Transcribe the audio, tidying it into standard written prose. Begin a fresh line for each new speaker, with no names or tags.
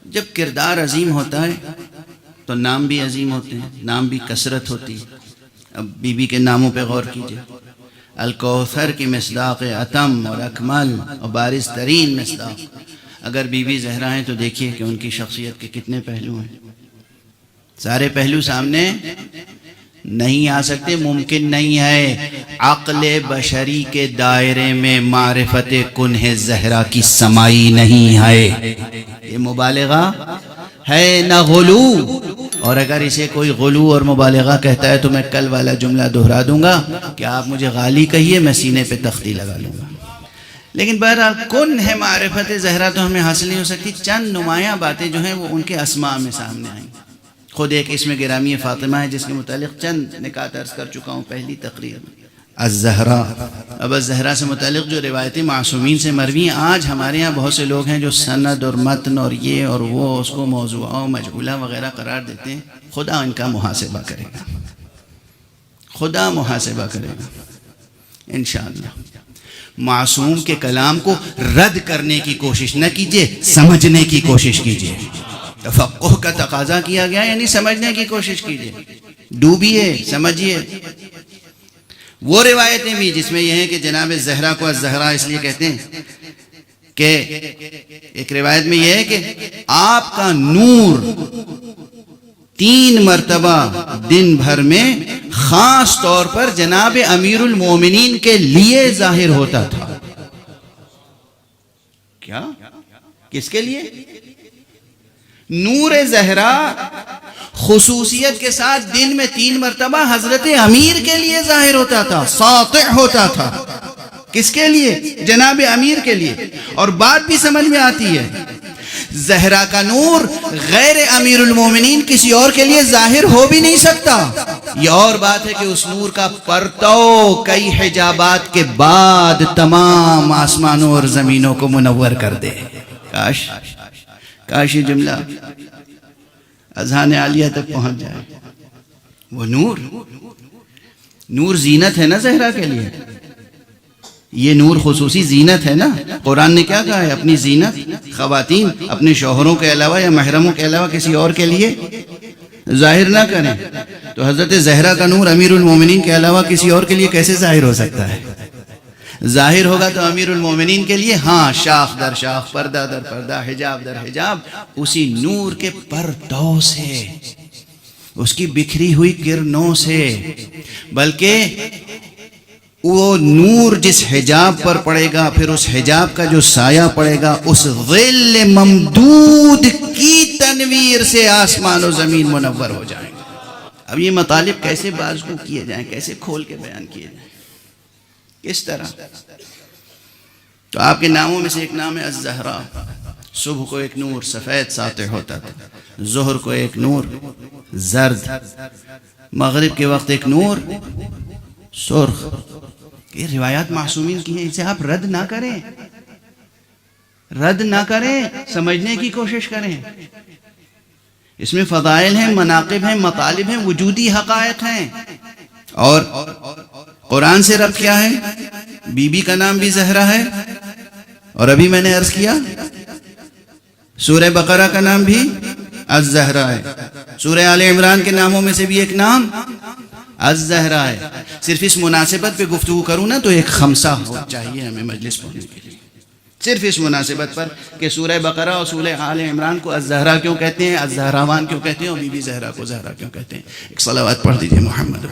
جب کردار عظیم ہوتا ہے تو نام بھی عظیم ہوتے ہیں، نام بھی کثرت ہوتی ہے۔ اب بی بی کے ناموں پہ غور کیجئے، الکوثر کی مصداق اتم اور اکمل اور بارز ترین مصداق اگر بی بی زہرا ہیں تو دیکھیے کہ ان کی شخصیت کے کتنے پہلو ہیں۔ سارے پہلو سامنے نہیں آ سکتے، ممکن نہیں ہے، عقل بشری کے دائرے میں معرفت کنہ زہرا کی سمائی نہیں ہے۔ یہ مبالغہ ہے نہ غلو، اور اگر اسے کوئی غلو اور مبالغہ کہتا ہے تو میں کل والا جملہ دہرا دوں گا کہ آپ مجھے غالی کہیے، میں سینے پہ تختی لگا لوں گا۔ لیکن بہرحال کن ہے معرفت زہرا تو ہمیں حاصل نہیں ہو سکتی۔ چند نمایاں باتیں جو ہیں وہ ان کے اسماء میں سامنے آئیں۔ خود ایک اسم گرامی فاطمہ ہے جس کے متعلق چند نکات عرض کر چکا ہوں پہلی تقریر میں، الزہرا۔ اب الزہرا سے متعلق جو روایتیں معصومین سے مروی ہیں، آج ہمارے ہاں بہت سے لوگ ہیں جو سند اور متن اور یہ اور وہ اس کو موضوعہ و مجہولہ وغیرہ قرار دیتے ہیں۔ خدا ان کا محاسبہ کرے گا، خدا محاسبہ کرے گا انشاءاللہ۔ معصوم کے کلام کو رد کرنے کی کوشش نہ کیجیے، سمجھنے کی کوشش کیجیے۔ تفقہ کا تقاضا کیا گیا، یعنی سمجھنے کی کوشش کیجیے، ڈوبیے، سمجھیے۔ وہ روایتیں بھی جس میں یہ ہے کہ جناب زہرا کو الزہرا اس لیے کہتے ہیں کہ ایک روایت میں یہ ہے کہ آپ کا نور 3 مرتبہ دن بھر میں خاص طور پر جناب امیر المومنین کے لیے ظاہر ہوتا تھا۔ کیا؟ کس کے لیے؟ نور زہرا خصوصیت کے ساتھ دن میں 3 مرتبہ حضرت امیر کے لیے ظاہر ہوتا تھا، ساطع ہوتا تھا۔ کس کے لیے؟ جناب امیر کے لیے۔ اور بات بھی سمجھ میں آتی ہے، زہرا کا نور غیر امیر المومنین کسی اور کے لیے ظاہر ہو بھی نہیں سکتا۔ یہ اور بات ہے کہ اس نور کا پرتو کئی حجابات کے بعد تمام آسمانوں اور زمینوں کو منور کر دے۔ کاش یہ جملہ اذہان عالیہ تک پہنچ جائے۔ وہ نور زینت ہے نا زہرا کے لیے، یہ نور خصوصی زینت ہے نا۔ قرآن نے کیا کہا ہے؟ اپنی زینت خواتین اپنے شوہروں کے علاوہ یا محرموں کے علاوہ کسی اور کے لیے ظاہر نہ کریں۔ تو حضرت زہرا کا نور امیر المومنین کے علاوہ کسی اور کے لیے کیسے ظاہر ہو سکتا ہے؟ ظاہر ہوگا تو امیر المومنین کے لیے، ہاں، شاخ در شاخ، پردہ در پردہ، حجاب در حجاب، اسی نور کے پرتو سے، اس کی بکھری ہوئی کرنوں سے۔ بلکہ وہ نور جس حجاب پر پڑے گا، پھر اس حجاب کا جو سایہ پڑے گا، اس ظل ممدود کی تنویر سے آسمان و زمین منور ہو جائیں گے۔ اب یہ مطالب کیسے بازگو کیے جائیں، کیسے کھول کے بیان کیے جائیں، کس طرح؟ تو آپ کے ناموں میں سے ایک نام ہے الزہرا۔ صبح کو ایک نور سفید ساطع ہوتا تھا، ظہر کو ایک نور زرد، مغرب کے وقت ایک نور سرخ۔ یہ روایات معصومین کی ہیں، اسے آپ رد نہ کریں، رد نہ کریں، سمجھنے کی کوشش کریں۔ اس میں فضائل ہیں، مناقب ہیں، مطالب ہیں، وجودی حقائق ہیں۔ اور قرآن سے رب کیا ہے؟ بی بی کا نام بھی زہرا ہے، اور ابھی میں نے عرض کیا سورہ بقرہ کا نام بھی الزہرا ہے، سورہ آل عمران کے ناموں میں سے بھی ایک نام الزہرا ہے۔ صرف اس مناسبت پہ گفتگو کروں نا تو ایک خمسہ ہو چاہیے ہمیں مجلس پڑھنے کے لیے، صرف اس مناسبت پر کہ سورہ بقرہ اور سورہ آل عمران کو الزہرا کیوں کہتے ہیں، الزہراوان کیوں کہتے ہیں، اور بی بی زہرا کو زہرا کیوں کہتے ہیں۔ ایک صلوات پڑھ دیجئے محمد